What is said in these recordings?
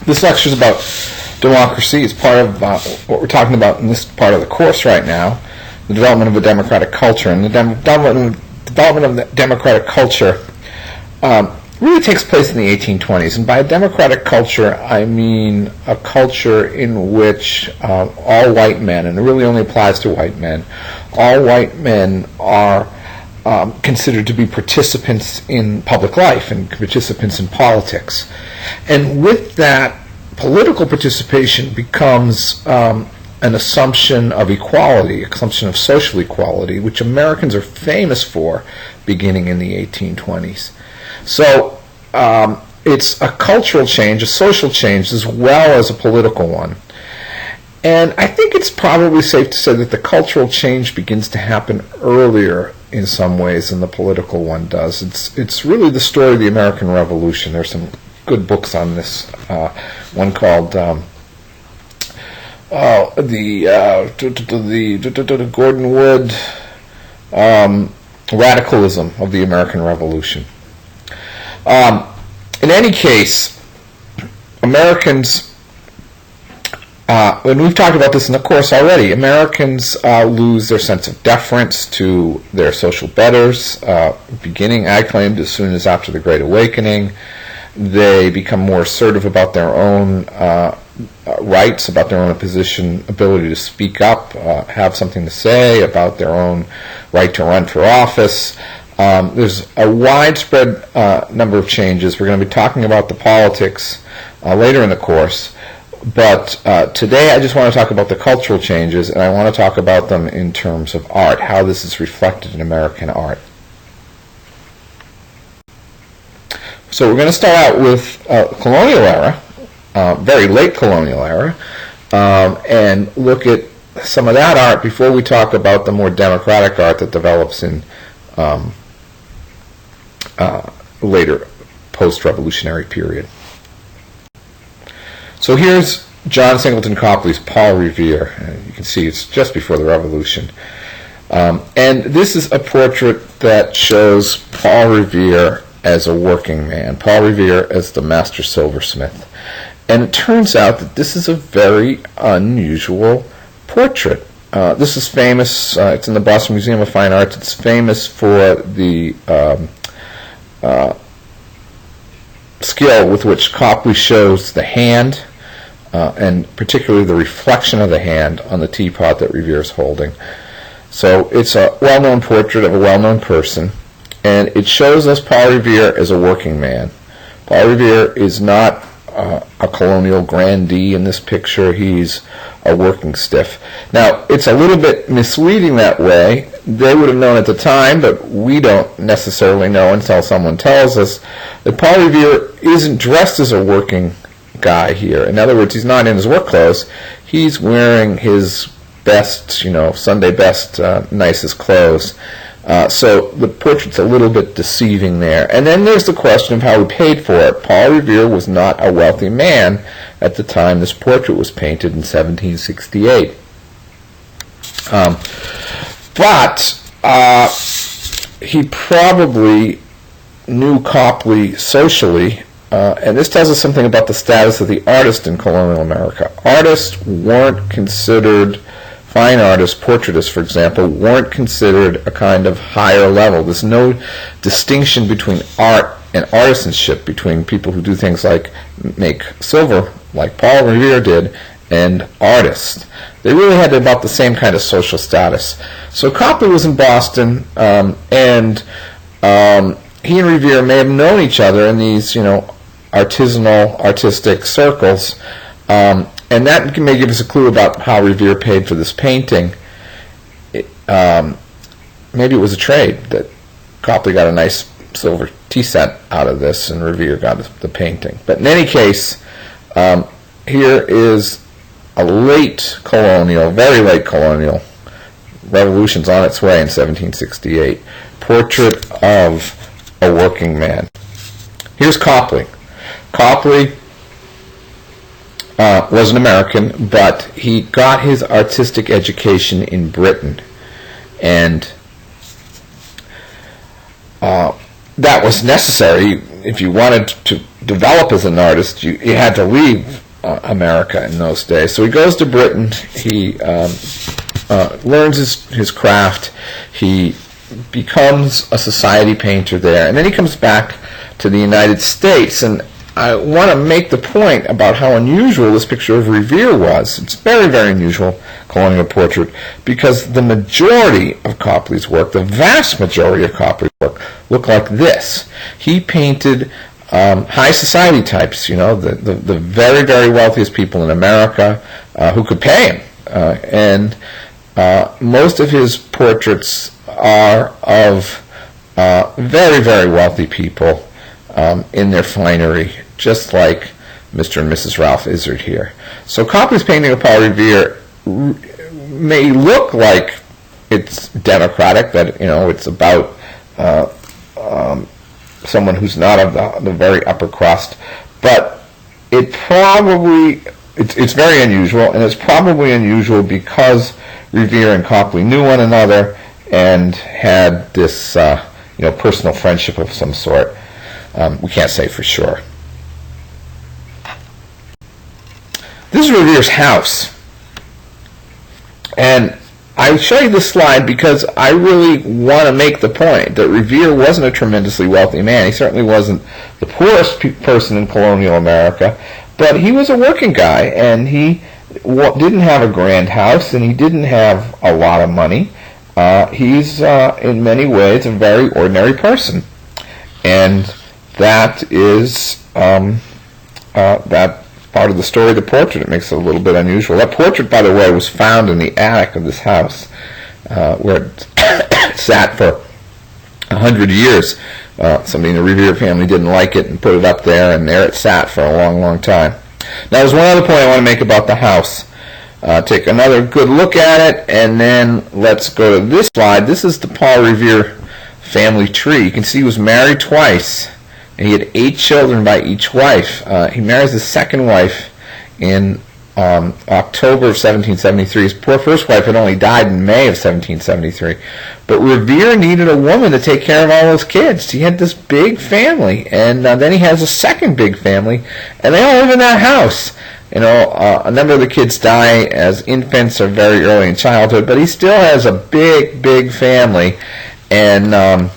This lecture is about democracy. It's part of what we're talking about in this part of the course right now, the development of a democratic culture. And the development of the democratic culture really takes place in the 1820s. And by a democratic culture, I mean a culture in which all white men, and it really only applies to white men, all white men are considered to be participants in public life and participants in politics. And with that, political participation becomes an assumption of equality, assumption of social equality, which Americans are famous for beginning in the 1820s. So it's a cultural change, a social change, as well as a political one. And I think it's probably safe to say that the cultural change begins to happen earlier in some ways than the political one does. It's really the story of the American Revolution. There's some good books on this. One called the Gordon Wood Radicalism of the American Revolution. In any case, Americans, and we've talked about this in the course already, Americans lose their sense of deference to their social betters, beginning, I claimed, as soon as after the Great Awakening. They become more assertive about their own rights, about their own ability to speak up, have something to say about their own right to run for office. There's a widespread number of changes. We're going to be talking about the politics later in the course. But today I just want to talk about the cultural changes, and I want to talk about them in terms of art, how this is reflected in American art. So we're going to start out with colonial era, very late colonial era, and look at some of that art before we talk about the more democratic art that develops in later post-revolutionary period. So here's John Singleton Copley's Paul Revere. You can see it's just before the Revolution. And this is a portrait that shows Paul Revere as a working man, Paul Revere as the master silversmith. And it turns out that this is a very unusual portrait. This is famous, it's in the Boston Museum of Fine Arts. It's famous for the skill with which Copley shows the hand, and particularly the reflection of the hand on the teapot that Revere is holding. So it's a well-known portrait of a well-known person, and it shows us Paul Revere as a working man. Paul Revere is not a colonial grandee in this picture. He's a working stiff. Now, it's a little bit misleading that way. They would have known at the time, but we don't necessarily know until someone tells us that Paul Revere isn't dressed as a working guy here. In other words, he's not in his work clothes. He's wearing his best, Sunday best, nicest clothes. So the portrait's a little bit deceiving there. And then there's the question of how he paid for it. Paul Revere was not a wealthy man at the time this portrait was painted in 1768. But he probably knew Copley socially, and this tells us something about the status of the artist in colonial America. Artists weren't considered, fine artists, portraitists, for example, weren't considered a kind of higher level. There's no distinction between art and artisanship, between people who do things like make silver, like Paul Revere did, and artists. They really had about the same kind of social status. So Copley was in Boston, and he and Revere may have known each other in these, artisanal, artistic circles, and that may give us a clue about how Revere paid for this painting. Maybe it was a trade, that Copley got a nice silver tea set out of this, and Revere got the painting. But in any case, here is a late colonial, very late colonial, revolution's on its way in 1768, portrait of a working man. Here's Copley. Copley was an American, but he got his artistic education in Britain, and that was necessary. if you wanted to develop as an artist, you had to leave America in those days. So he goes to Britain. He learns his craft. He becomes a society painter there, and then he comes back to the United States. And I want to make the point about how unusual this picture of Revere was. It's very, very unusual, colonial portrait, because the majority of Copley's work, the vast majority of Copley's work, look like this. He painted high society types, the very, very wealthiest people in America who could pay him. And most of his portraits are of very, very wealthy people in their finery, just like Mr. and Mrs. Ralph Izard here. So Copley's painting of Paul Revere may look like it's democratic, that it's about someone who's not of the very upper crust, but it's very unusual, and it's probably unusual because Revere and Copley knew one another and had this personal friendship of some sort. We can't say for sure. This is Revere's house. And I show you this slide because I really want to make the point that Revere wasn't a tremendously wealthy man. He certainly wasn't the poorest person in colonial America, but he was a working guy, and he didn't have a grand house, and he didn't have a lot of money. He's, in many ways, a very ordinary person. And that is that part of the story of the portrait. It makes it a little bit unusual. That portrait, by the way, was found in the attic of this house, where it sat for 100 years. Somebody in the Revere family didn't like it and put it up there, and there it sat for a long, long time. Now, there's one other point I want to make about the house. Take another good look at it, and then let's go to this slide. This is the Paul Revere family tree. You can see he was married twice, and he had 8 children by each wife. He marries his second wife in October of 1773. His poor first wife had only died in May of 1773. But Revere needed a woman to take care of all those kids. He had this big family, and then he has a second big family, and they all live in that house. A number of the kids die as infants or very early in childhood, but he still has a big, big family, and they're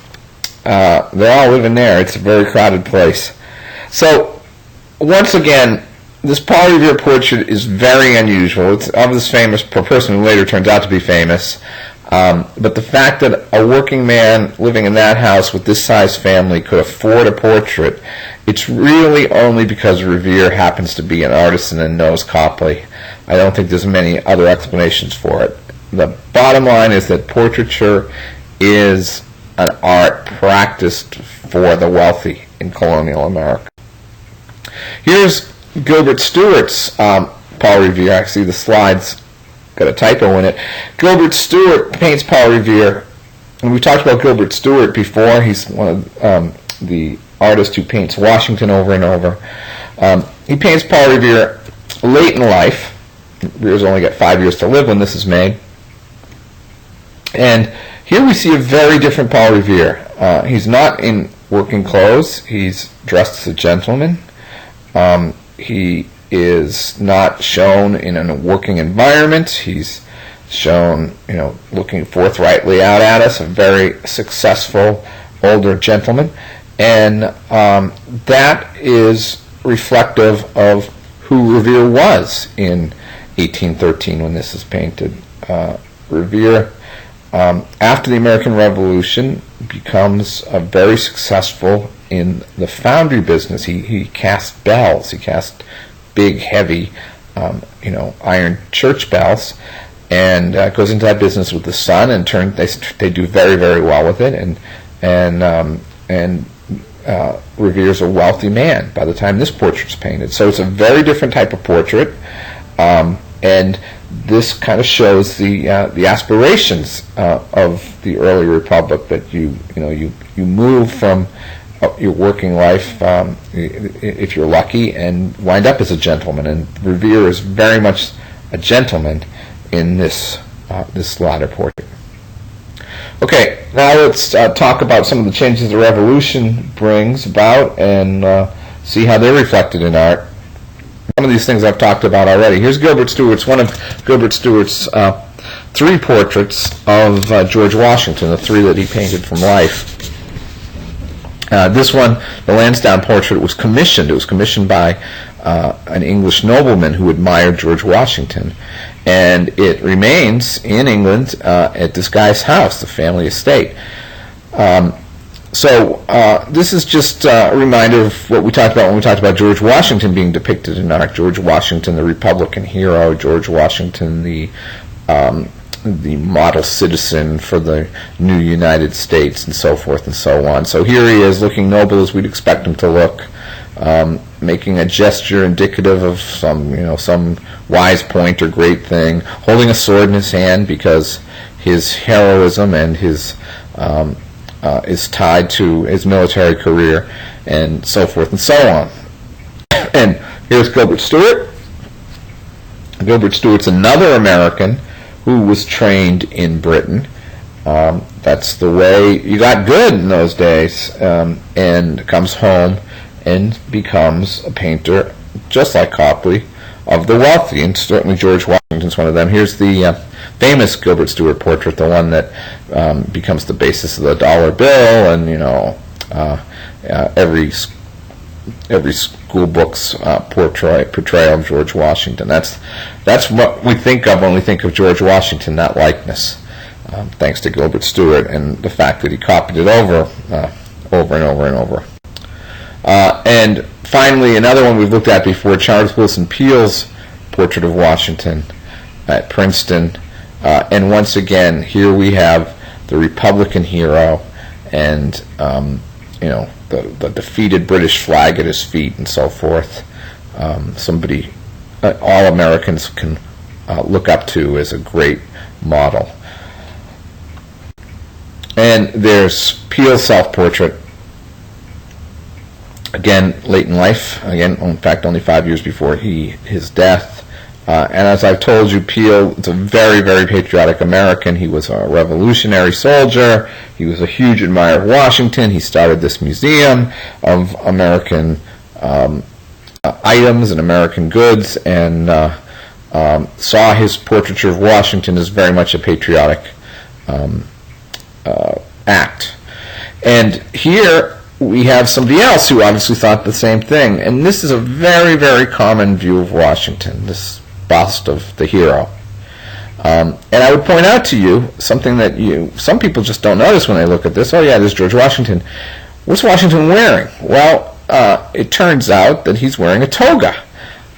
all living there. It's a very crowded place. So, once again, this Paul Revere portrait is very unusual. It's of this famous person who later turns out to be famous. But the fact that a working man living in that house with this size family could afford a portrait, it's really only because Revere happens to be an artisan and knows Copley. I don't think there's many other explanations for it. The bottom line is that portraiture is an art practiced for the wealthy in colonial America. Here's Gilbert Stuart's Paul Revere. Actually, the slide's got a typo in it. Gilbert Stuart paints Paul Revere, and we talked about Gilbert Stuart before. He's one of the artists who paints Washington over and over. He paints Paul Revere late in life. Revere's only got 5 years to live when this is made. And here we see a very different Paul Revere. He's not in working clothes. He's dressed as a gentleman. He is not shown in a working environment. He's shown, looking forthrightly out at us, a very successful older gentleman. And that is reflective of who Revere was in 1813 when this is painted. Revere, after the American Revolution, becomes very successful in the foundry business. He cast bells. He cast big, heavy, iron church bells, and goes into that business with the son. And they do very, very well with it. And Revere's a wealthy man by the time this portrait's painted. So it's a very different type of portrait, and this kind of shows the aspirations of the early republic, that you move from your working life, if you're lucky, and wind up as a gentleman. And Revere is very much a gentleman in this latter portrait. Okay, now let's talk about some of the changes the Revolution brings about and see how they're reflected in art. Some of these things I've talked about already. Here's Gilbert Stuart's, one of Gilbert Stuart's three portraits of George Washington, the three that he painted from life. This one, the Lansdowne portrait, was commissioned. It was commissioned by an English nobleman who admired George Washington. And it remains in England at this guy's house, the family estate. So this is just a reminder of what we talked about when we talked about George Washington being depicted in art. George Washington, the Republican hero. George Washington, the model citizen for the new United States, and so forth and so on. So here he is, looking noble as we'd expect him to look, making a gesture indicative of some wise point or great thing, holding a sword in his hand because his heroism and his is tied to his military career, and so forth and so on. And here's Gilbert Stuart. Gilbert Stuart's another American who was trained in Britain. That's the way you got good in those days, and comes home and becomes a painter, just like Copley, of the wealthy, and certainly George Washington's one of them. Here's the famous Gilbert Stuart portrait, the one that becomes the basis of the dollar bill, and every school book's portrayal of George Washington. That's what we think of when we think of George Washington, that likeness, thanks to Gilbert Stuart and the fact that he copied it over and over and over. And finally, another one we've looked at before, Charles Willson Peale's portrait of Washington at Princeton. And once again, here we have the Republican hero and the defeated British flag at his feet and so forth. Somebody all Americans can look up to as a great model. And there's Peale's self-portrait. Again, late in life. Again, in fact, only 5 years before his death. And as I've told you, Peale is a very, very patriotic American. He was a revolutionary soldier. He was a huge admirer of Washington. He started this museum of American items and American goods, and saw his portraiture of Washington as very much a patriotic act. And here we have somebody else who obviously thought the same thing. And this is a very, very common view of Washington, this bust of the hero. And I would point out to you something that some people just don't notice when they look at this. Oh yeah, there's George Washington. What's Washington wearing? Well, it turns out that he's wearing a toga.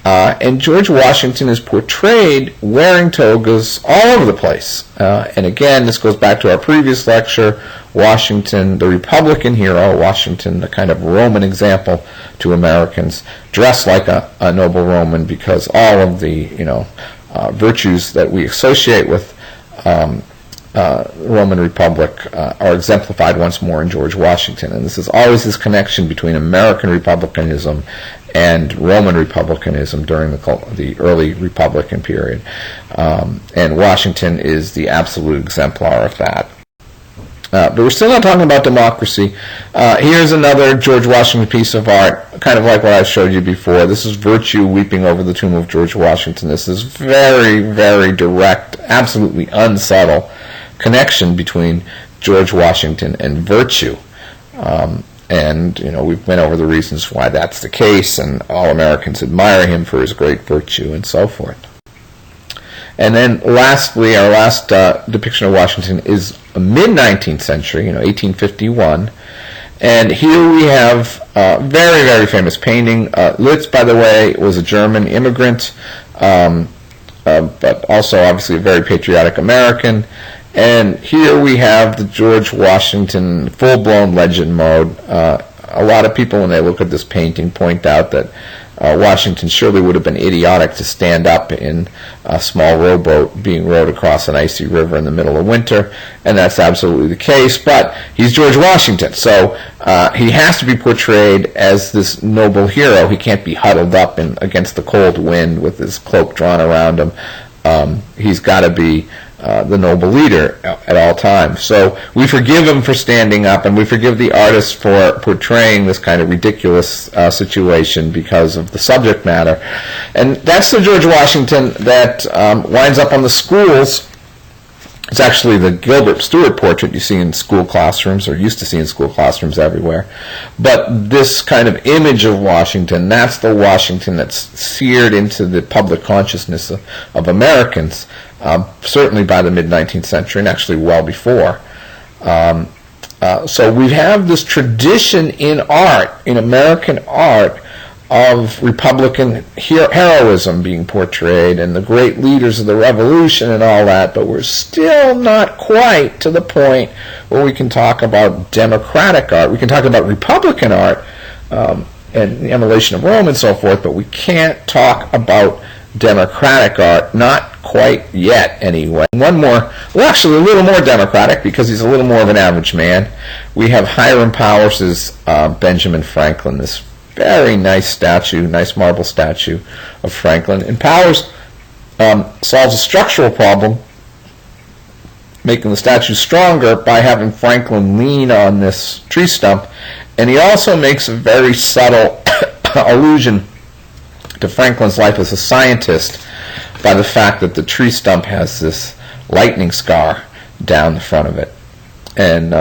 And George Washington is portrayed wearing togas all over the place. And again, this goes back to our previous lecture. Washington, the Republican hero, Washington, the kind of Roman example to Americans, dressed like a noble Roman, because all of the virtues that we associate with Roman Republic are exemplified once more in George Washington. And this is always this connection between American republicanism and Roman republicanism during the early Republican period. And Washington is the absolute exemplar of that. But we're still not talking about democracy. Here's another George Washington piece of art, kind of like what I showed you before. This is Virtue weeping over the tomb of George Washington. This is very, very direct, absolutely unsubtle connection between George Washington and virtue. And we've went over the reasons why that's the case, and all Americans admire him for his great virtue and so forth. And then lastly, our last depiction of Washington is a mid-19th century, 1851. And here we have a very, very famous painting. Litz, by the way, was a German immigrant, but also obviously a very patriotic American. And here we have the George Washington full-blown legend mode. A lot of people, when they look at this painting, point out that Washington surely would have been idiotic to stand up in a small rowboat being rowed across an icy river in the middle of winter, and that's absolutely the case, but he's George Washington, so he has to be portrayed as this noble hero. He can't be huddled up against the cold wind with his cloak drawn around him. He's got to be the noble leader at all times. So we forgive him for standing up, and we forgive the artist for portraying this kind of ridiculous situation because of the subject matter. And that's the George Washington that winds up on the schools. It's actually the Gilbert Stuart portrait you see in school classrooms, or used to see in school classrooms everywhere. But this kind of image of Washington, that's the Washington that's seared into the public consciousness of Americans, certainly by the mid-19th century, and actually well before. So we have this tradition in art, in American art, of Republican heroism being portrayed and the great leaders of the Revolution and all that, but we're still not quite to the point where we can talk about democratic art. We can talk about Republican art and the emulation of Rome and so forth, but we can't talk about democratic art, not quite yet anyway. One more, well actually a little more democratic because he's a little more of an average man. We have Hiram Powers' Benjamin Franklin, this very nice statue, nice marble statue of Franklin. And Powers solves a structural problem, making the statue stronger by having Franklin lean on this tree stump. And he also makes a very subtle allusion to Franklin's life as a scientist by the fact that the tree stump has this lightning scar down the front of it. And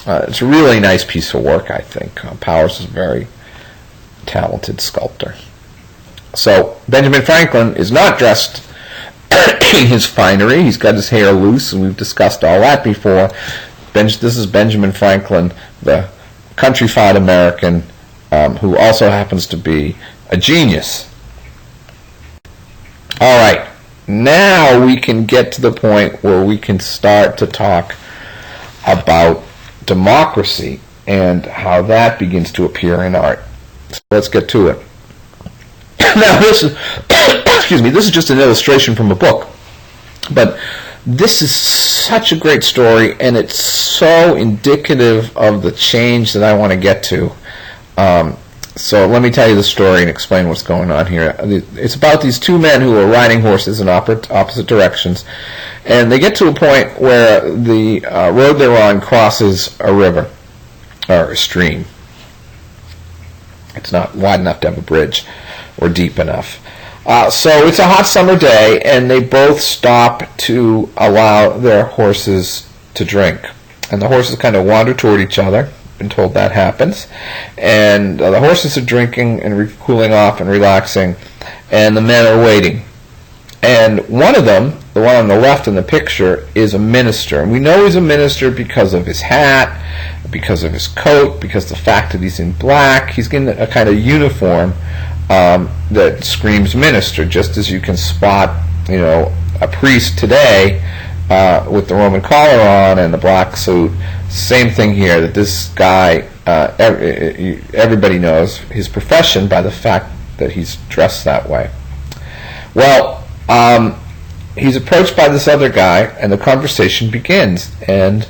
it's a really nice piece of work, I think. Powers is a very talented sculptor. So Benjamin Franklin is not dressed in his finery. He's got his hair loose, and we've discussed all that before. This is Benjamin Franklin, the countrified American, who also happens to be a genius. All right, now we can get to the point where we can start to talk about democracy and how that begins to appear in art. So let's get to it. Now this is, this is just an illustration from a book, but this is such a great story, and it's so indicative of the change that I want to get to. So let me tell you the story and explain what's going on here. It's about these two men who are riding horses in opposite directions, and they get to a point where the road they're on crosses a river, or a stream. It's not wide enough to have a bridge, or deep enough. So it's a hot summer day, and they both stop to allow their horses to drink. And the horses kind of wander toward each other. Been told that happens. And the horses are drinking and cooling off and relaxing, and the men are waiting. And one of them, the one on the left in the picture, is a minister. And we know he's a minister because of his hat, because of his coat, because of the fact that he's in black. He's in a kind of uniform that screams minister, just as you can spot, a priest today with the Roman collar on and the black suit. Same thing here, that this guy, everybody knows his profession by the fact that he's dressed that way. Well, he's approached by this other guy, and the conversation begins. And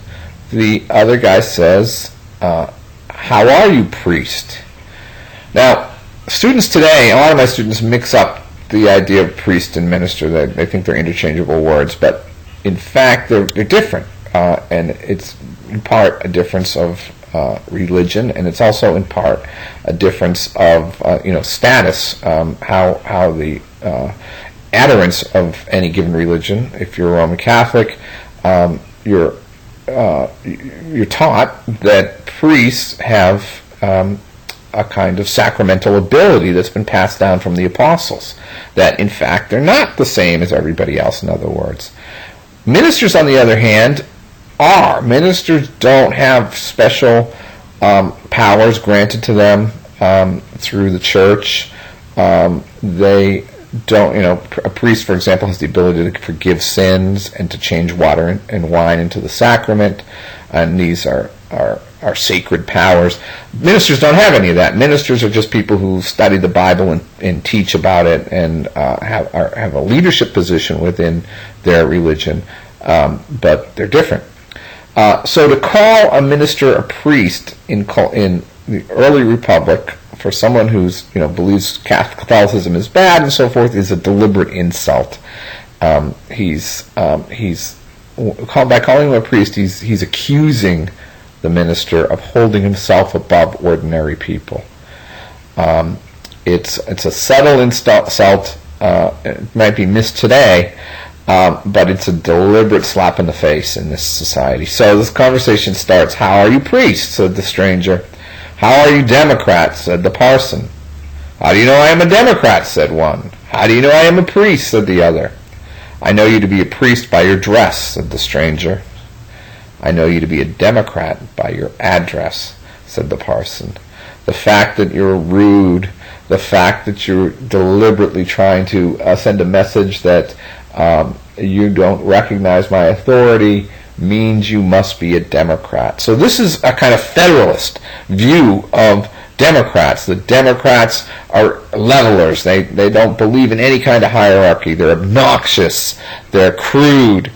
the other guy says, "How are you, priest?" Now, students today, a lot of my students mix up the idea of priest and minister. They think they're interchangeable words, but in fact, they're different. And it's in part a difference of religion, and it's also in part a difference of status. How the adherents of any given religion. If you're a Roman Catholic, you're taught that priests have a kind of sacramental ability that's been passed down from the apostles. That in fact they're not the same as everybody else. In other words, ministers, on the other hand, are. Ministers don't have special powers granted to them through the church. They don't, a priest, for example, has the ability to forgive sins and to change water and wine into the sacrament, and these are sacred powers. Ministers don't have any of that. Ministers are just people who study the Bible and teach about it and have a leadership position within their religion, but they're different. So to call a minister a priest in the early Republic, for someone who's believes Catholicism is bad and so forth, is a deliberate insult. By calling him a priest, he's accusing the minister of holding himself above ordinary people. It's a subtle insult. It might be missed today, but it's a deliberate slap in the face in this society. So this conversation starts, "How are you, priest?" said the stranger. "How are you, Democrat?" said the parson. "How do you know I am a Democrat?" said one. "How do you know I am a priest?" said the other. "I know you to be a priest by your dress," said the stranger. "I know you to be a Democrat by your address," said the parson. The fact that you're rude, the fact that you're deliberately trying to send a message that you don't recognize my authority means you must be a Democrat. So this is a kind of federalist view of Democrats. The Democrats are levelers. They don't believe in any kind of hierarchy. They're obnoxious. They're crude.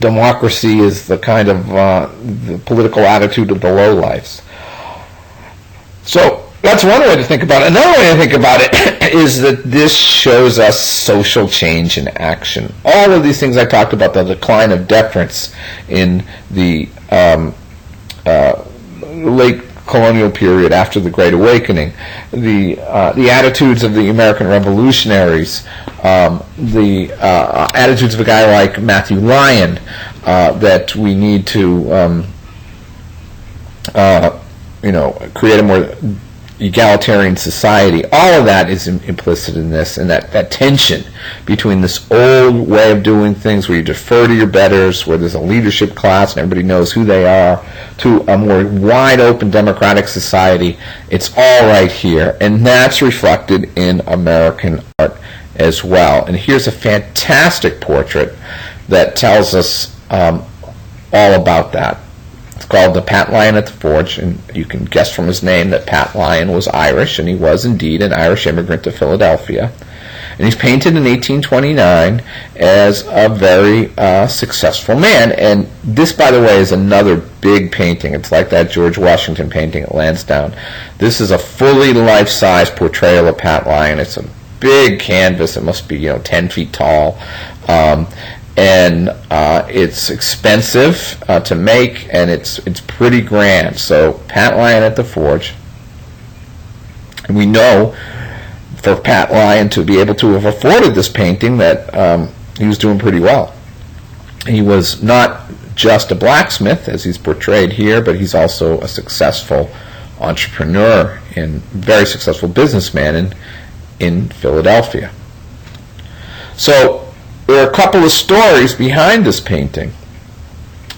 Democracy is the kind of the political attitude of the lowlifes. So that's one way to think about it. Another way to think about it is that this shows us social change in action. All of these things I talked about, the decline of deference in the late colonial period after the Great Awakening, the attitudes of the American revolutionaries, the attitudes of a guy like Matthew Lyon, that we need to create a more egalitarian society. All of that is implicit in this, and that tension between this old way of doing things where you defer to your betters, where there's a leadership class and everybody knows who they are, to a more wide open democratic society. It's all right here, and that's reflected in American art as well. And here's a fantastic portrait that tells us all about that. It's called The Pat Lyon at the Forge, and you can guess from his name that Pat Lyon was Irish, and he was indeed an Irish immigrant to Philadelphia. And he's painted in 1829 as a very successful man. And this, by the way, is another big painting. It's like that George Washington painting at Lansdowne. This is a fully life-size portrayal of Pat Lyon. It's a big canvas. It must be 10 feet tall. And it's expensive to make, and it's pretty grand. So Pat Lyon at the Forge. And we know for Pat Lyon to be able to have afforded this painting that he was doing pretty well. He was not just a blacksmith, as he's portrayed here, but he's also a successful entrepreneur and very successful businessman in Philadelphia. So there are a couple of stories behind this painting.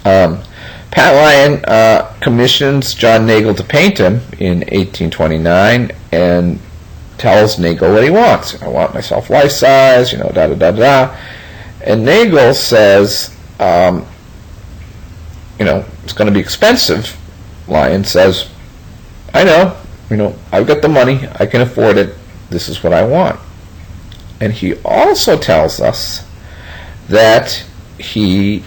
Pat Lyon commissions John Nagel to paint him in 1829 and tells Nagel what he wants. "I want myself life-size, da-da-da-da." And Nagel says, it's going to be expensive. Lyon says, "I know, I've got the money, I can afford it, this is what I want." And he also tells us that he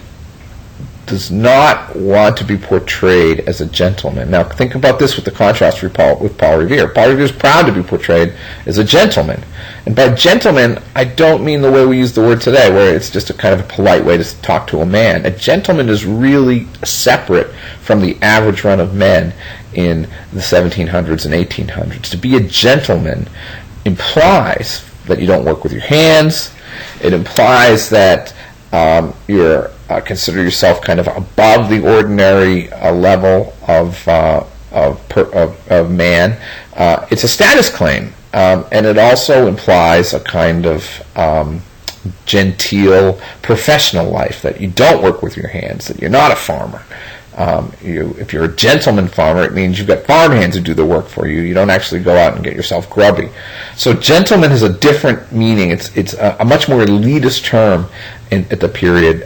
does not want to be portrayed as a gentleman. Now, think about this with the contrast with Paul Revere. Paul Revere is proud to be portrayed as a gentleman. And by gentleman, I don't mean the way we use the word today, where it's just a kind of a polite way to talk to a man. A gentleman is really separate from the average run of men in the 1700s and 1800s. To be a gentleman implies that you don't work with your hands. It implies that you're consider yourself kind of above the ordinary level of man. It's a status claim, and it also implies a kind of genteel professional life, that you don't work with your hands, that you're not a farmer. If you're a gentleman farmer, it means you've got farm hands who do the work for you. You don't actually go out and get yourself grubby. So gentleman has a different meaning. It's a much more elitist term at the period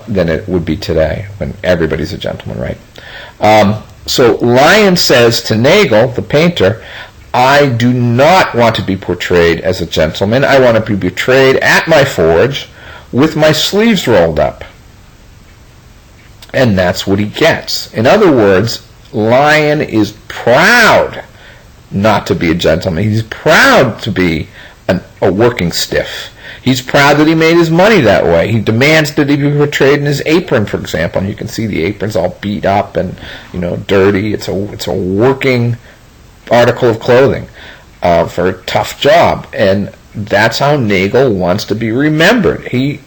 than it would be today, when everybody's a gentleman, right? So Lyon says to Nagel, the painter, "I do not want to be portrayed as a gentleman. I want to be portrayed at my forge with my sleeves rolled up." And that's what he gets. In other words, Lyon is proud not to be a gentleman. He's proud to be a working stiff. He's proud that he made his money that way. He demands that he be portrayed in his apron, for example. And you can see the apron's all beat up and dirty. It's a working article of clothing for a tough job, and that's how Nagel wants to be remembered. He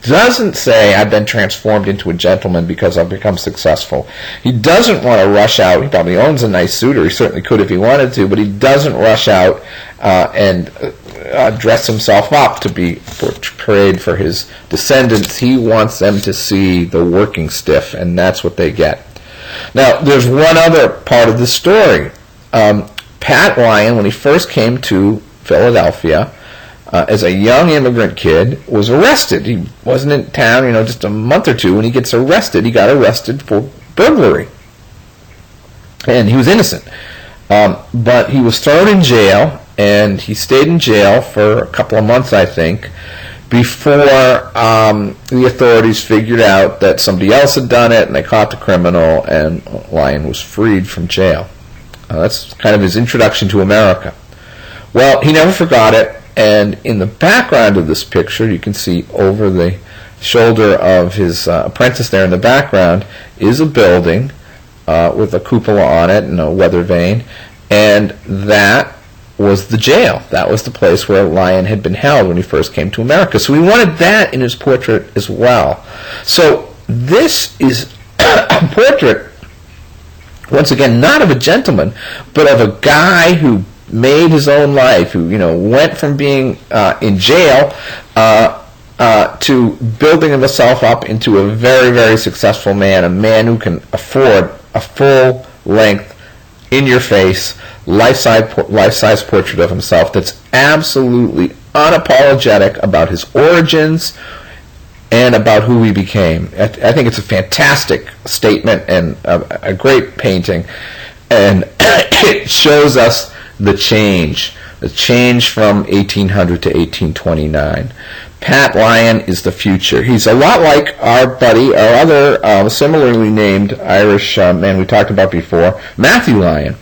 doesn't say, I've been transformed into a gentleman because I've become successful. He doesn't want to rush out. He probably owns a nice suit, or he certainly could if he wanted to, but he doesn't rush out and dress himself up to be portrayed for his descendants. He wants them to see the working stiff, and that's what they get. Now, there's one other part of the story. Pat Lyon, when he first came to Philadelphia, as a young immigrant kid, was arrested. He wasn't in town, just a month or two. When he gets arrested, he got arrested for burglary. And he was innocent. But he was thrown in jail, and he stayed in jail for a couple of months, I think, before the authorities figured out that somebody else had done it, and they caught the criminal, and Lyon was freed from jail. That's kind of his introduction to America. Well, he never forgot it. And in the background of this picture, you can see over the shoulder of his apprentice there in the background is a building with a cupola on it and a weather vane, and that was the jail. That was the place where Lyon had been held when he first came to America. So he wanted that in his portrait as well. So this is a portrait, once again, not of a gentleman, but of a guy who made his own life, who went from being in jail to building himself up into a very, very successful man, a man who can afford a full-length, in-your-face, life-size portrait of himself that's absolutely unapologetic about his origins and about who he became. I think it's a fantastic statement and a great painting, and it shows us the change from 1800 to 1829. Pat Lyon is the future. He's a lot like our buddy, our other similarly named Irish man we talked about before, Matthew Lyon.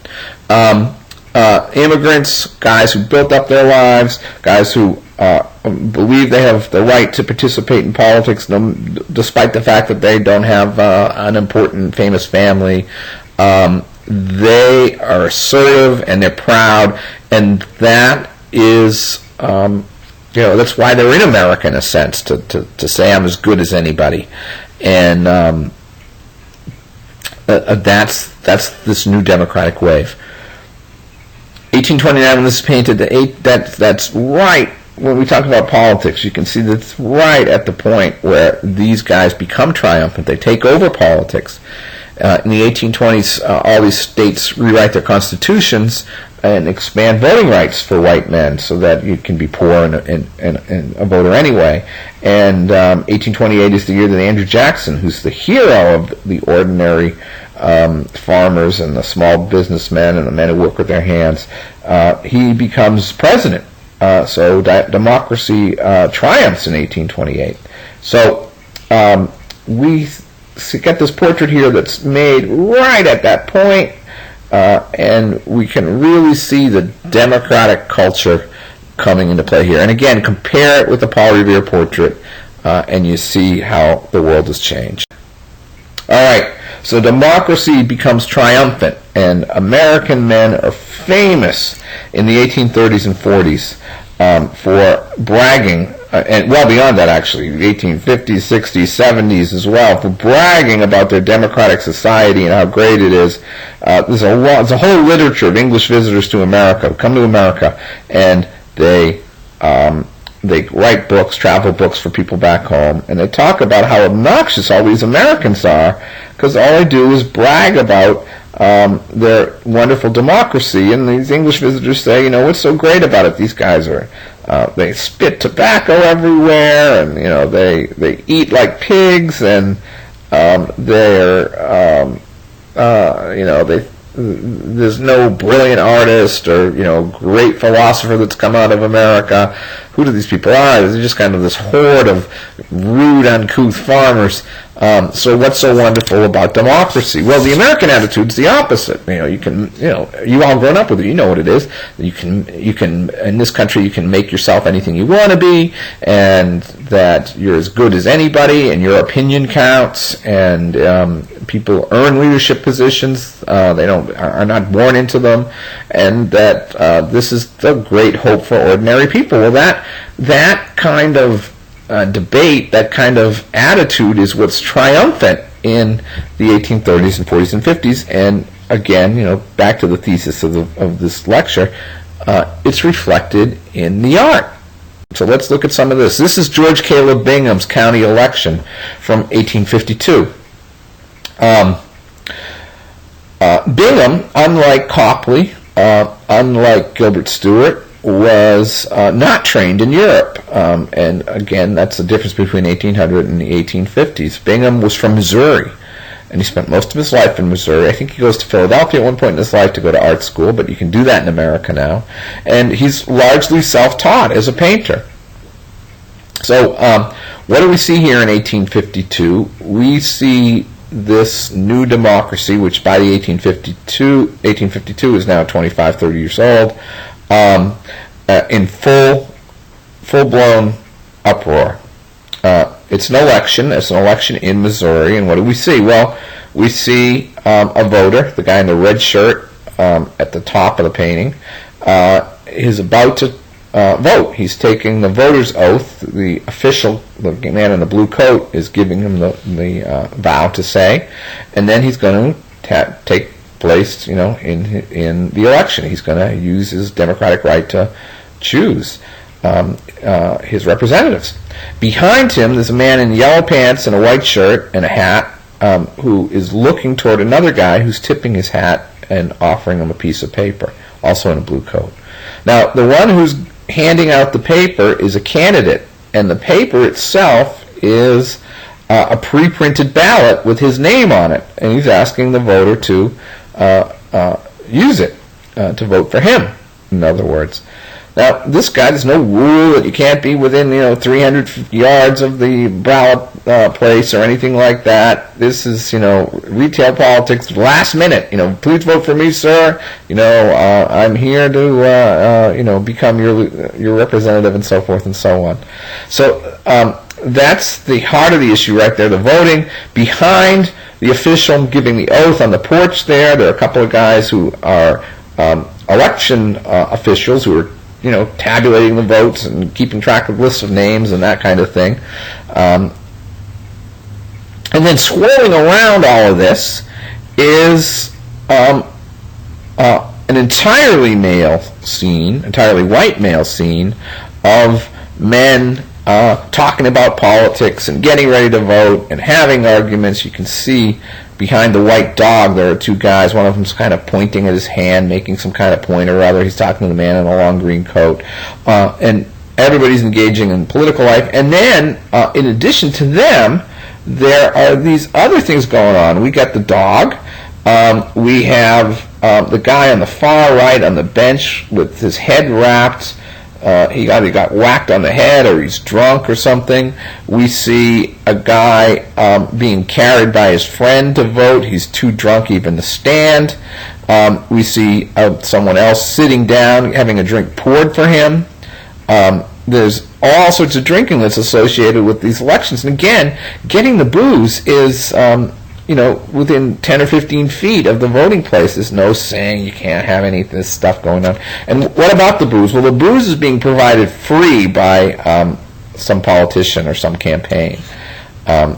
Immigrants, guys who built up their lives, guys who believe they have the right to participate in politics despite the fact that they don't have an important, famous family. They are assertive and they're proud, and that is, that's why they're in America in a sense, to say I'm as good as anybody, and that's this new democratic wave. 1829, when this is painted, that's right when we talk about politics. You can see that's right at the point where these guys become triumphant. They take over politics. In the 1820s, all these states rewrite their constitutions and expand voting rights for white men so that you can be poor and a voter anyway. And 1828 is the year that Andrew Jackson, who's the hero of the ordinary farmers and the small businessmen and the men who work with their hands, he becomes president. So democracy triumphs in 1828. So we get this portrait here that's made right at that point, and we can really see the democratic culture coming into play here. And again, compare it with the Paul Revere portrait, and you see how the world has changed. All right, so democracy becomes triumphant, and American men are famous in the 1830s and 40s for bragging, and well beyond that actually, the 1850s, 60s, 70s as well, for bragging about their democratic society and how great it is. There's a whole literature of English visitors to America who come to America, and they write books, travel books for people back home, and they talk about how obnoxious all these Americans are, because all they do is brag about their wonderful democracy, and these English visitors say, what's so great about it? These guys are, they spit tobacco everywhere, and they eat like pigs, and there's no brilliant artist or great philosopher that's come out of America. Who do these people are? They're just kind of this horde of rude, uncouth farmers. So what's so wonderful about democracy? Well, the American attitude's the opposite. You all grown up with it. You know what it is. You can in this country you can make yourself anything you want to be, and that you're as good as anybody, and your opinion counts. And people earn leadership positions. They are not born into them, and that this is the great hope for ordinary people. Well, that kind of debate, that kind of attitude is what's triumphant in the 1830s and 40s and 50s. And again, back to the thesis of this lecture, it's reflected in the art. So let's look at some of this. This is George Caleb Bingham's county election from 1852. Bingham, unlike Copley, unlike Gilbert Stuart, was not trained in Europe. And again, that's the difference between 1800 and the 1850s. Bingham was from Missouri, and he spent most of his life in Missouri. I think he goes to Philadelphia at one point in his life to go to art school, but you can do that in America now. And he's largely self-taught as a painter. So what do we see here in 1852? We see this new democracy, which by the 1852 is now 25, 30 years old, in full-blown uproar. It's an election. It's an election in Missouri, and what do we see? Well, we see a voter, the guy in the red shirt at the top of the painting, is about to vote. He's taking the voter's oath. The official, the man in the blue coat, is giving him the vow to say, and then he's going to take place, in the election. He's going to use his democratic right to choose his representatives. Behind him, there's a man in yellow pants and a white shirt and a hat who is looking toward another guy who's tipping his hat and offering him a piece of paper, also in a blue coat. Now, the one who's handing out the paper is a candidate, and the paper itself is a pre-printed ballot with his name on it, and he's asking the voter to use it to vote for him, in other words. Now, this guy, there's no rule that you can't be within 300 yards of the ballot place or anything like that. This is retail politics, last minute. Please vote for me, sir. I'm here to become your representative, and so forth and so on. So that's the heart of the issue right there, the voting. Behind the official giving the oath on the porch there are a couple of guys who are election officials who are tabulating the votes and keeping track of lists of names and that kind of thing. And then swirling around all of this is an entirely white male scene of men talking about politics and getting ready to vote and having arguments. You can see behind the white dog there are two guys. One of them's kind of pointing at his hand, making some kind of point or other. He's talking to the man in a long green coat. And everybody's engaging in political life. And then, in addition to them, there are these other things going on. We got the dog. We have the guy on the far right on the bench with his head wrapped. He either got whacked on the head or he's drunk or something. We see a guy being carried by his friend to vote. He's too drunk even to stand. We see someone else sitting down having a drink poured for him. There's all sorts of drinking that's associated with these elections. And again, getting the booze is within 10 or 15 feet of the voting place. There's no saying you can't have any of this stuff going on. And what about the booze? Well, the booze is being provided free by some politician or some campaign,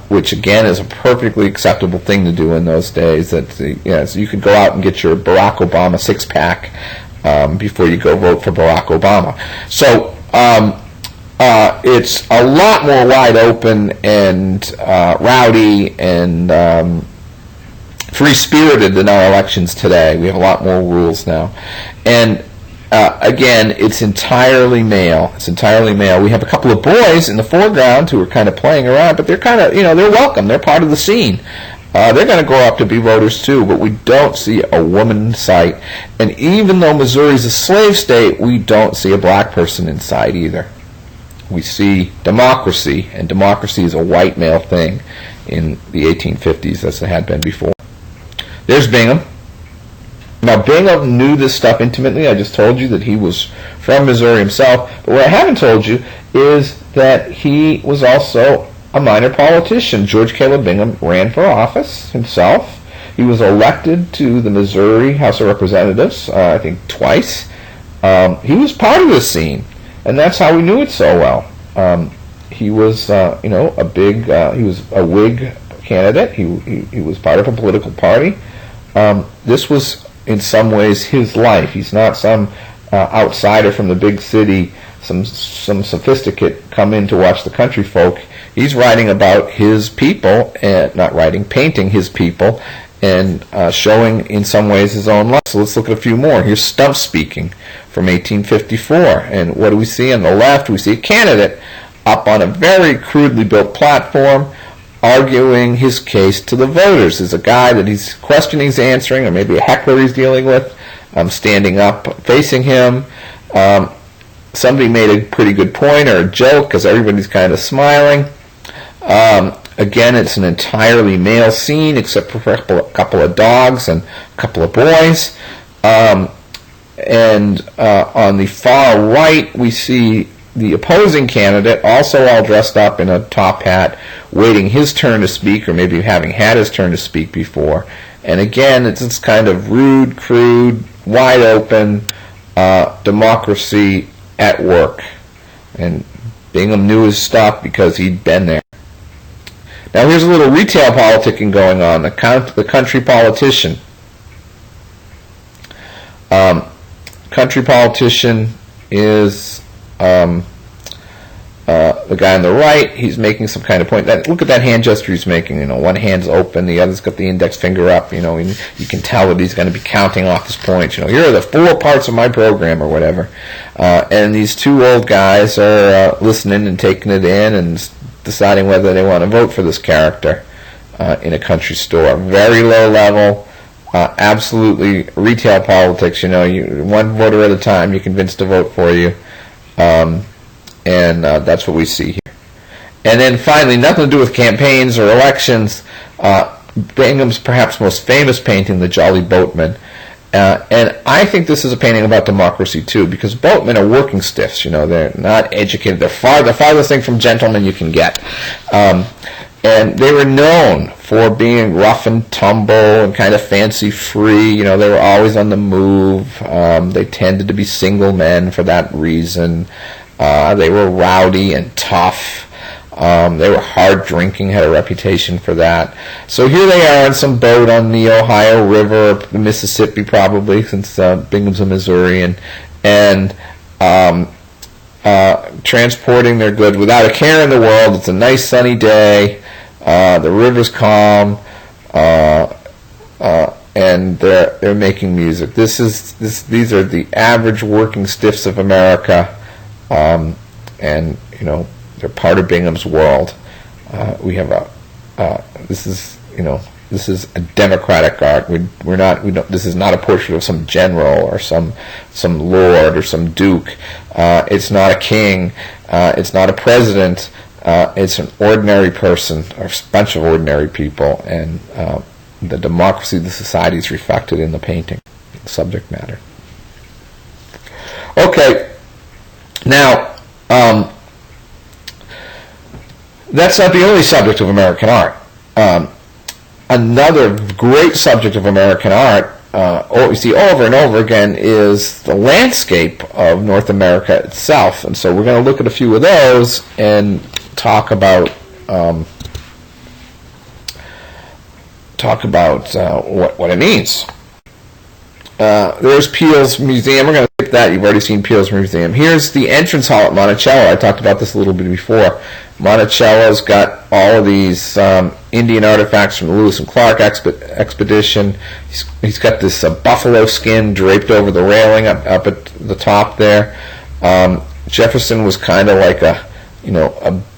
which again is a perfectly acceptable thing to do in those days. So you could go out and get your Barack Obama six-pack before you go vote for Barack Obama. So it's a lot more wide open and rowdy and free-spirited than our elections today. We have a lot more rules now. And again, it's entirely male. It's entirely male. We have a couple of boys in the foreground who are kind of playing around, but they're kind of, they're welcome. They're part of the scene. They're going to grow up to be voters too, but we don't see a woman in sight. And even though Missouri's a slave state, we don't see a black person in sight either. We see democracy, and democracy is a white male thing. in the 1850s as it had been before. There's Bingham. Now, Bingham knew this stuff intimately. I just told you that he was from Missouri himself. But what I haven't told you is that he was also a minor politician. George Caleb Bingham ran for office himself. He was elected to the Missouri House of Representatives, I think twice. He was part of the scene, and that's how we knew it so well. He was, he was a Whig candidate. He was part of a political party. This was, in some ways, his life. He's not some outsider from the big city, some sophisticate come in to watch the country folk. He's writing about his people, and painting his people, and showing in some ways his own life. So let's look at a few more. Here's Stump speaking from 1854. And what do we see on the left? We see a candidate up on a very crudely built platform arguing his case to the voters. There's a guy that he's questioning, he's answering, or maybe a heckler he's dealing with, standing up facing him. Somebody made a pretty good point or a joke because everybody's kind of smiling. Again, it's an entirely male scene except for a couple of dogs and a couple of boys. And on the far right, we see the opposing candidate, also all dressed up in a top hat, waiting his turn to speak, or maybe having had his turn to speak before. And again, it's this kind of rude, crude, wide open democracy at work. And Bingham knew his stuff because he'd been there. Now here's a little retail politicking going on. The country politician. Country politician is the guy on the right. He's making some kind of point. Look at that hand gesture he's making. One hand's open, the other's got the index finger up. And you can tell that he's going to be counting off his points. Here are the 4 parts of my program, or whatever. And these 2 old guys are listening and taking it in and deciding whether they want to vote for this character in a country store. Very low level, absolutely retail politics. One voter at a time, you convince to vote for you. And that's what we see here. And then finally, nothing to do with campaigns or elections, Bingham's perhaps most famous painting, The Jolly Boatman. And I think this is a painting about democracy too, because boatmen are working stiffs. They're not educated. They're the farthest thing from gentlemen you can get. And they were known for being rough and tumble and kind of fancy free. They were always on the move. They tended to be single men for that reason. They were rowdy and tough. They were hard drinking, had a reputation for that. So here they are on some boat on the Ohio River, the Mississippi probably, since Bingham's a Missourian, and transporting their goods without a care in the world. It's a nice sunny day. The river's calm, and they're making music. These are the average working stiffs of America, and they're part of Bingham's world. We have this is a democratic art. This is not a portrait of some general or some lord or some duke. It's not a king. It's not a president. It's an ordinary person, or a bunch of ordinary people, and the democracy of the society is reflected in the painting, the subject matter. Okay, now that's not the only subject of American art. Another great subject of American art, we see over and over again, is the landscape of North America itself. And so we're going to look at a few of those and talk about what it means. There's Peale's Museum. We're going to skip that. You've already seen Peale's Museum. Here's the entrance hall at Monticello. I talked about this a little bit before. Monticello's got all of these Indian artifacts from the Lewis and Clark expedition. He's got this buffalo skin draped over the railing up at the top there. Jefferson was kind of like a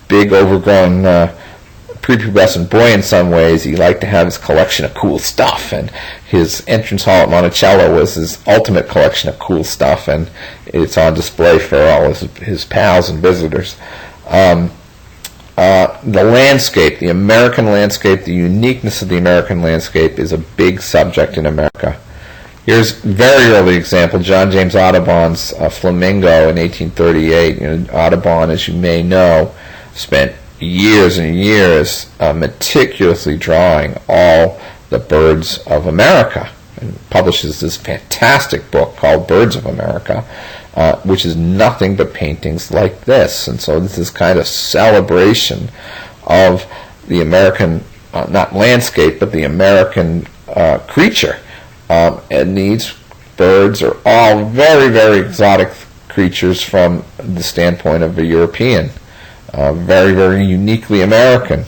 big overgrown prepubescent boy in some ways. He liked to have his collection of cool stuff, and his entrance hall at Monticello was his ultimate collection of cool stuff, and it's on display for all his pals and visitors. the landscape, the American landscape, the uniqueness of the American landscape is a big subject in America. Here's a very early example, John James Audubon's Flamingo in 1838. Audubon, as you may know, spent years and years meticulously drawing all the birds of America, and publishes this fantastic book called Birds of America, which is nothing but paintings like this. And so this is kind of celebration of the American, not landscape, but the American creature. And these birds are all very, very exotic creatures from the standpoint of a European. Very, very uniquely American.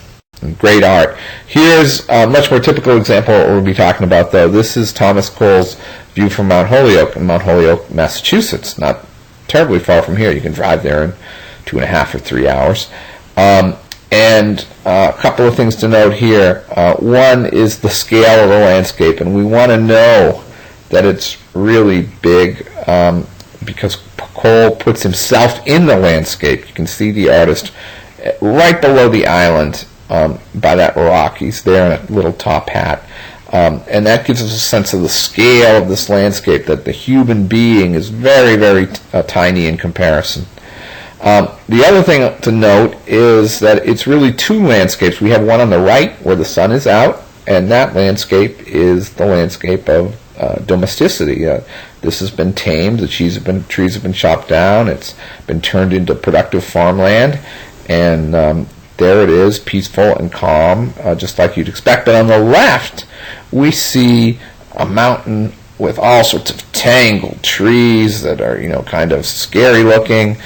Great art. Here's a much more typical example of what we'll be talking about, though. This is Thomas Cole's view from Mount Holyoke in Mount Holyoke, Massachusetts. Not terribly far from here. You can drive there in 2.5 or 3 hours. And a couple of things to note here. One is the scale of the landscape, and we want to know that it's really big because Cole puts himself in the landscape. You can see the artist right below the island by that rock. He's there in a little top hat. And that gives us a sense of the scale of this landscape, that the human being is very, very tiny in comparison. The other thing to note is that it's really two landscapes. We have one on the right where the sun is out, and that landscape is the landscape of domesticity. This has been tamed. The trees have been chopped down. It's been turned into productive farmland, and there it is, peaceful and calm, just like you'd expect. But on the left, we see a mountain with all sorts of tangled trees that are, kind of scary looking.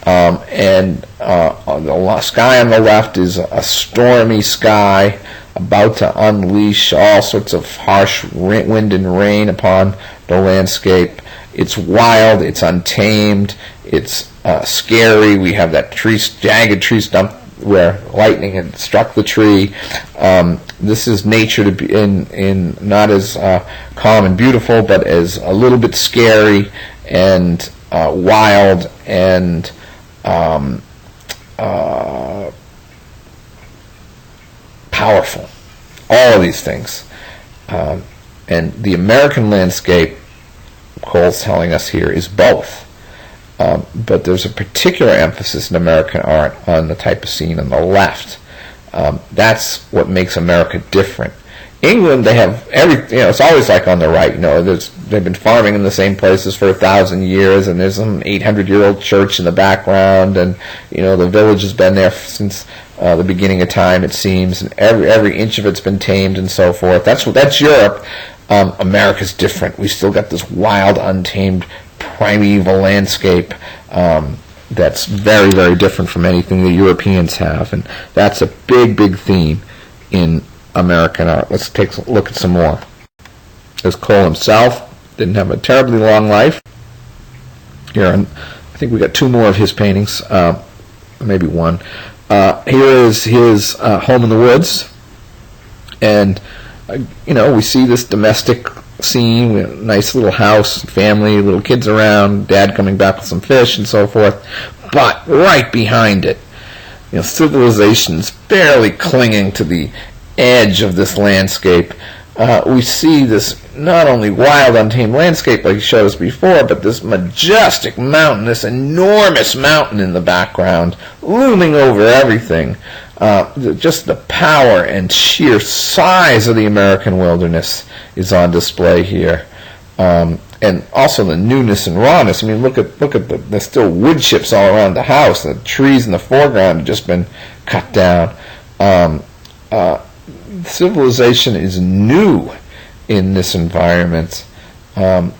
And the sky on the left is a stormy sky about to unleash all sorts of harsh wind and rain upon the landscape. It's wild, it's untamed, it's scary. We have that jagged tree stump where lightning had struck the tree. This is nature to be in not as calm and beautiful, but as a little bit scary and wild and powerful. All of these things. And the American landscape, Cole's telling us here, is both. But there's a particular emphasis in American art on the type of scene on the left. That's what makes America different. England, they have it's always like on the right. They've been farming in the same places for 1,000 years, and there's some 800-year-old church in the background, and the village has been there since the beginning of time, it seems, and every inch of it's been tamed and so forth. That's Europe. America's different. We still got this wild, untamed, primeval landscape that's very, very different from anything the Europeans have, and that's a big, big theme in American art. Let's take a look at some more. There's Cole himself. Didn't have a terribly long life. Here, I think we got 2 more of his paintings, maybe 1. Here is his home in the woods, and we see this domestic scene, with a nice little house, family, little kids around, dad coming back with some fish and so forth. But right behind it, civilization's barely clinging to the edge of this landscape. We see this not only wild, untamed landscape like he showed us before, but this majestic mountain, this enormous mountain in the background, looming over everything. Just the power and sheer size of the American wilderness is on display here. And also the newness and rawness. I mean, look at there's still wood chips all around the house. The trees in the foreground have just been cut down. Civilization is new in this environment, and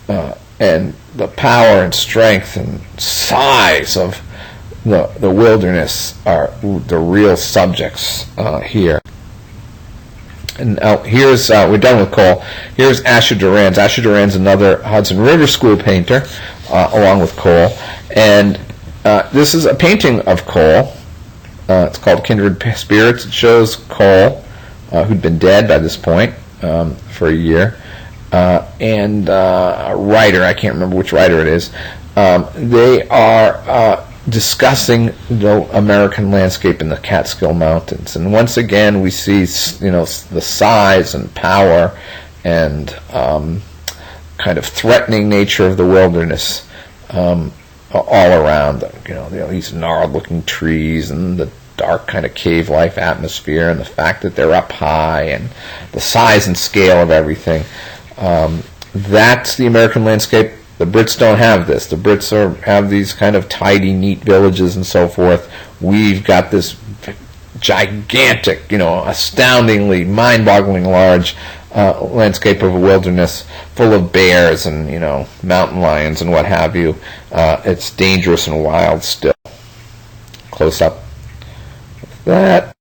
the power and strength and size of the wilderness are the real subjects here. And here's we're done with Cole. Here's Asher Durand. Asher Durand's another Hudson River School painter, along with Cole, and this is a painting of Cole. It's called Kindred Spirits. It shows Cole, who'd been dead by this point for a year, and a writer, I can't remember which writer it is. They are discussing the American landscape in the Catskill Mountains. And once again, we see, the size and power and kind of threatening nature of the wilderness all around. These gnarled-looking trees and the dark kind of cave-life atmosphere and the fact that they're up high and the size and scale of everything. That's the American landscape. The Brits don't have this. The Brits have these kind of tidy, neat villages and so forth. We've got this gigantic, astoundingly, mind-boggling large landscape of a wilderness full of bears and, mountain lions and what have you. It's dangerous and wild still. Close up. That.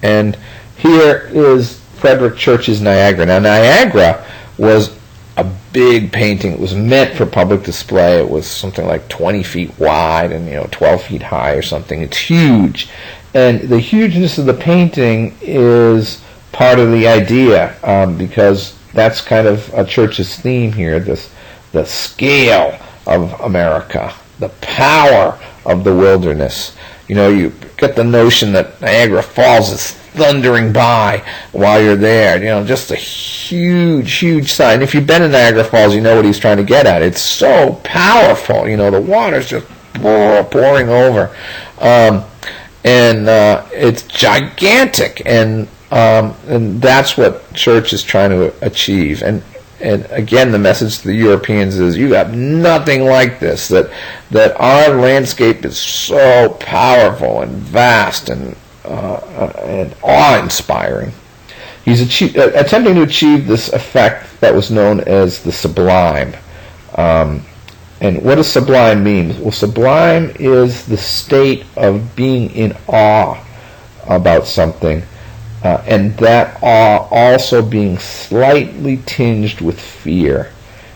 And here is Frederick Church's Niagara. Now, Niagara was a big painting. It was meant for public display. It was something like 20 feet wide and 12 feet high or something. It's huge, and the hugeness of the painting is part of the idea, because that's kind of Church's theme here. The scale of America, the power of the wilderness. You get the notion that Niagara Falls is thundering by while you're there. Just a huge, huge sight. And if you've been to Niagara Falls, you know what he's trying to get at. It's so powerful. The water's just pouring over. And it's gigantic. And that's what Church is trying to achieve. And again, the message to the Europeans is, you have nothing like this, that our landscape is so powerful and vast and awe-inspiring. He's attempting to achieve this effect that was known as the sublime. And what does sublime mean? Well, sublime is the state of being in awe about something, and that awe also being slightly tinged with fear.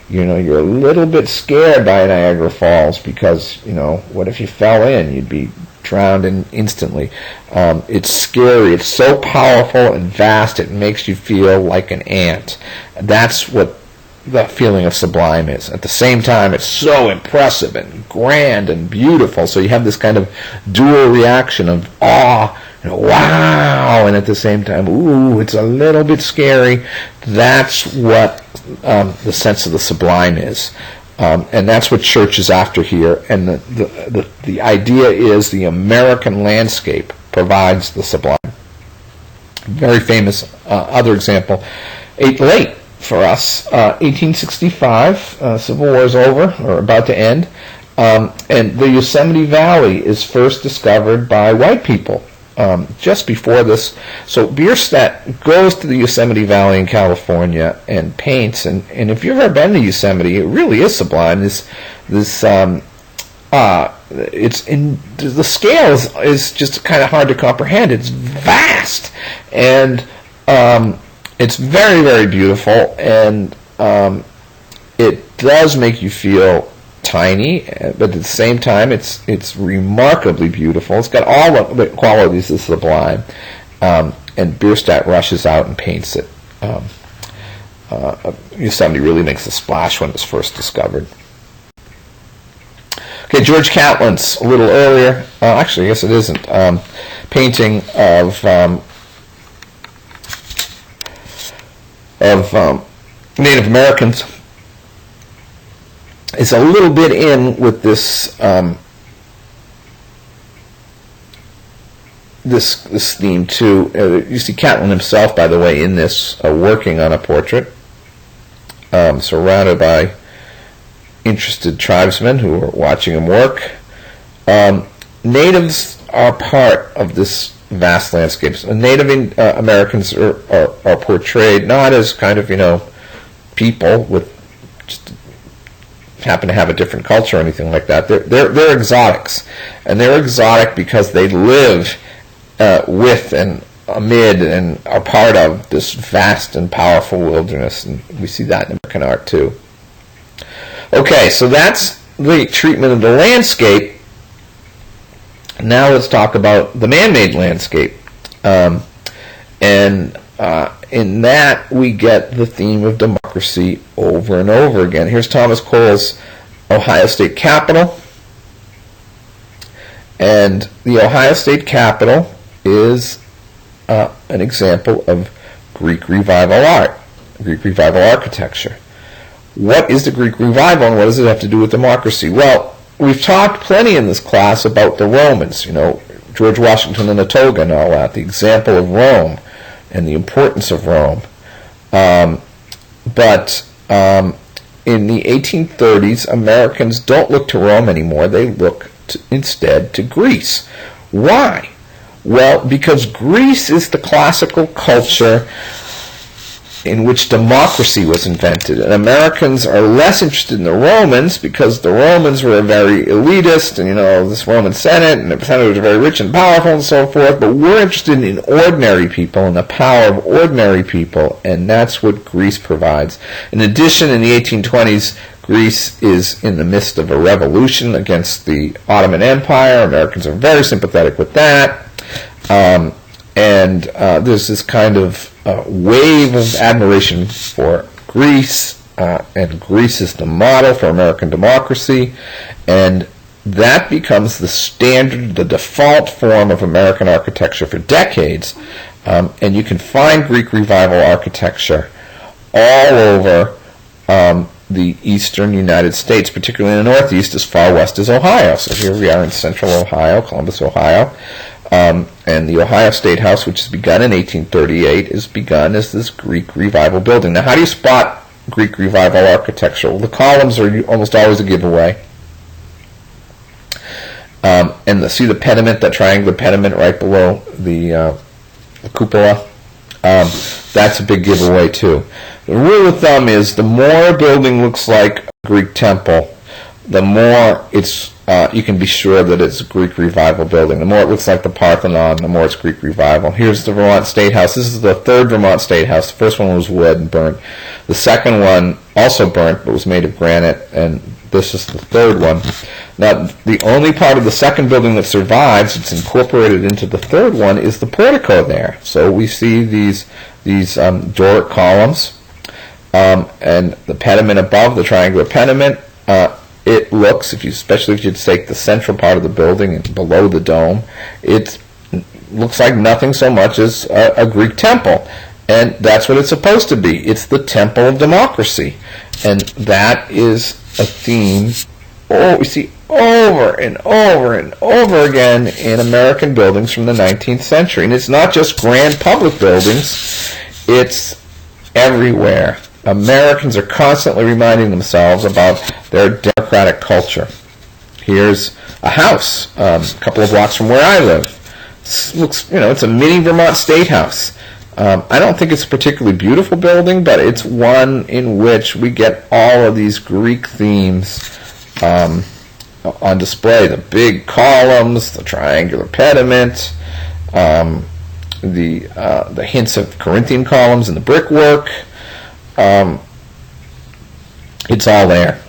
You're a little bit scared by Niagara Falls because, what if you fell in? You'd be drowned instantly. It's scary. It's so powerful and vast, it makes you feel like an ant. That's what the feeling of sublime is. At the same time, it's so impressive and grand and beautiful, so you have this kind of dual reaction of awe, wow, and at the same time, ooh, it's a little bit scary. That's what the sense of the sublime is. And that's what Church is after here. And the idea is the American landscape provides the sublime. Very famous other example, late for us, 1865, Civil War is over, or about to end, and the Yosemite Valley is first discovered by white people. Just before this, so Bierstadt goes to the Yosemite Valley in California and paints, and if you've ever been to Yosemite, it really is sublime. It's in the scale is just kind of hard to comprehend. It's vast, and it's very, very beautiful, and it does make you feel tiny, but at the same time, it's remarkably beautiful. It's got all the qualities of sublime, and Bierstadt rushes out and paints it. Yosemite really makes a splash when it was first discovered. Okay, George Catlin's a little earlier. Actually, I guess it isn't. Painting of Native Americans is a little bit in with this this theme too. You see Catlin himself, by the way, in this working on a portrait, surrounded by interested tribesmen who are watching him work. Natives are part of this vast landscape. Native Americans are portrayed not as kind of people with just happen to have a different culture or anything like that. They're exotics, and they're exotic because they live with and amid and are part of this vast and powerful wilderness, and we see that in American art too. Okay, so that's the treatment of the landscape. Now let's talk about the man-made landscape, and in that we get the theme of democracy over and over again. Here's Thomas Cole's Ohio State Capitol, And the Ohio State Capitol is an example of Greek Revival art, Greek Revival architecture. What is the Greek Revival, and what does it have to do with democracy? Well, we've talked plenty in this class about the Romans, George Washington and the toga and all that, the example of Rome and the importance of Rome. But in the 1830s, Americans don't look to Rome anymore. They look instead to Greece. Why? Well, because Greece is the classical culture in which democracy was invented. And Americans are less interested in the Romans because the Romans were very elitist, and this Roman Senate, and the senators are very rich and powerful and so forth, but we're interested in ordinary people and the power of ordinary people, and that's what Greece provides. In addition, in the 1820s, Greece is in the midst of a revolution against the Ottoman Empire. Americans are very sympathetic with that. And there's this kind of wave of admiration for Greece, and Greece is the model for American democracy, and that becomes the standard, the default form of American architecture for decades. And you can find Greek Revival architecture all over the eastern United States, particularly in the Northeast, as far west as Ohio. So here we are in central Ohio, Columbus, Ohio. And the Ohio State House, which has begun in 1838, is begun as this Greek Revival building. Now, how do you spot Greek Revival architecture? Well, the columns are almost always a giveaway. And see the pediment, that triangular pediment right below the cupola? That's a big giveaway, too. The rule of thumb is the more a building looks like a Greek temple, the more you can be sure that it's a Greek Revival building. The more it looks like the Parthenon, the more it's Greek Revival. Here's the Vermont State House. This is the third Vermont State House. The first one was wood and burnt. The second one also burnt, but was made of granite, and this is the third one. Now, the only part of the second building that survives, it's incorporated into the third one, is the portico there. So we see these Doric columns, and the pediment above, the triangular pediment. It looks, especially if you take the central part of the building and below the dome, it looks like nothing so much as a Greek temple. And that's what it's supposed to be. It's the temple of democracy. And that is a theme we see over and over and over again in American buildings from the 19th century. And it's not just grand public buildings, it's everywhere. Americans are constantly reminding themselves about their democratic culture. Here's a house a couple of blocks from where I live. It's a mini Vermont State House. I don't think it's a particularly beautiful building, but it's one in which we get all of these Greek themes on display. The big columns, the triangular pediment, the hints of Corinthian columns in the brickwork. It's all there.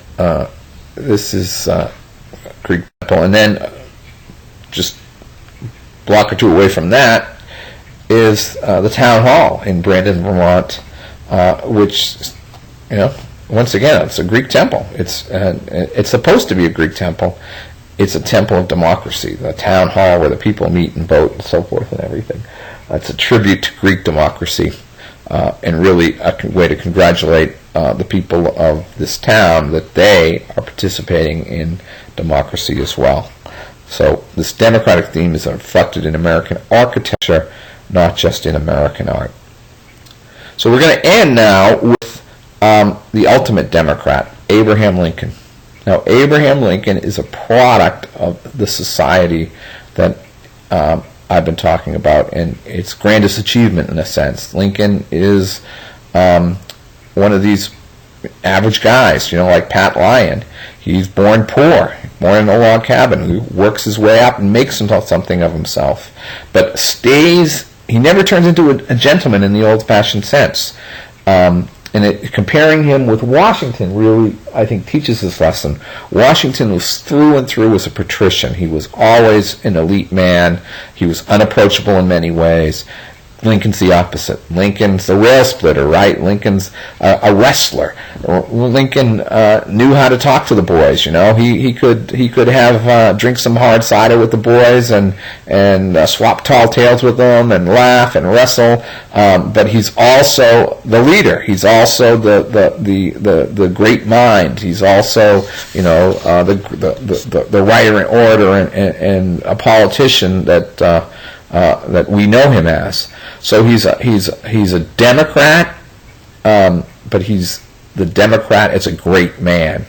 This is Greek temple, and then just a block or two away from that is the town hall in Brandon, Vermont, which, once again, it's a Greek temple. It's supposed to be a Greek temple. It's a temple of democracy, the town hall where the people meet and vote and so forth and everything. It's a tribute to Greek democracy. And really a way to congratulate the people of this town that they are participating in democracy as well. So this democratic theme is reflected in American architecture, not just in American art. So we're going to end now with the ultimate Democrat, Abraham Lincoln. Now, Abraham Lincoln is a product of the society that I've been talking about, and its grandest achievement in a sense. Lincoln is one of these average guys, like Pat Lyon. He's born poor, born in a log cabin, who works his way up and makes himself something of himself, but he never turns into a gentleman in the old-fashioned sense. Comparing him with Washington really, I think, teaches this lesson. Washington was through and through as a patrician. He was always an elite man. He was unapproachable in many ways. Lincoln's the opposite. Lincoln's the rail splitter, right? Lincoln's a wrestler. Lincoln knew how to talk to the boys. You know, he could have drink some hard cider with the boys and swap tall tales with them and laugh and wrestle. But he's also the leader. He's also the great mind. He's also, you know, the writer and orator and a politician that we know him as. So he's a Democrat, but he's the Democrat as a great man.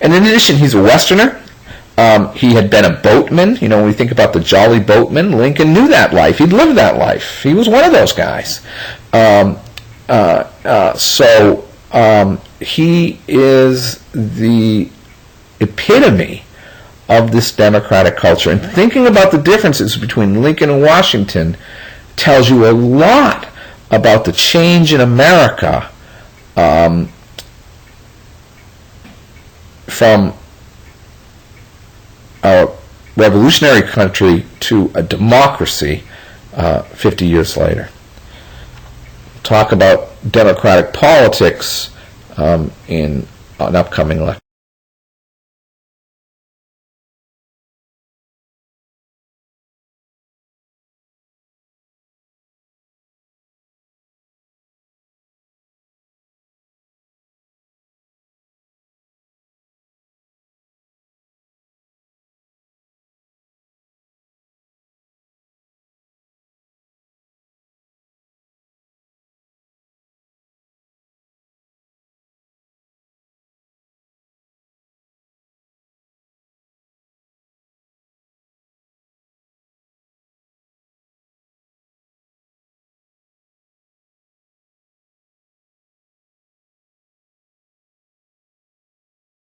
And in addition, he's a Westerner. He had been a boatman. You know, when we think about the Jolly Boatman, Lincoln knew that life. He'd lived that life. He was one of those guys. So he is the epitome of this democratic culture. And thinking about the differences between Lincoln and Washington tells you a lot about the change in America from a revolutionary country to a democracy 50 years later. Talk about democratic politics in an upcoming lecture.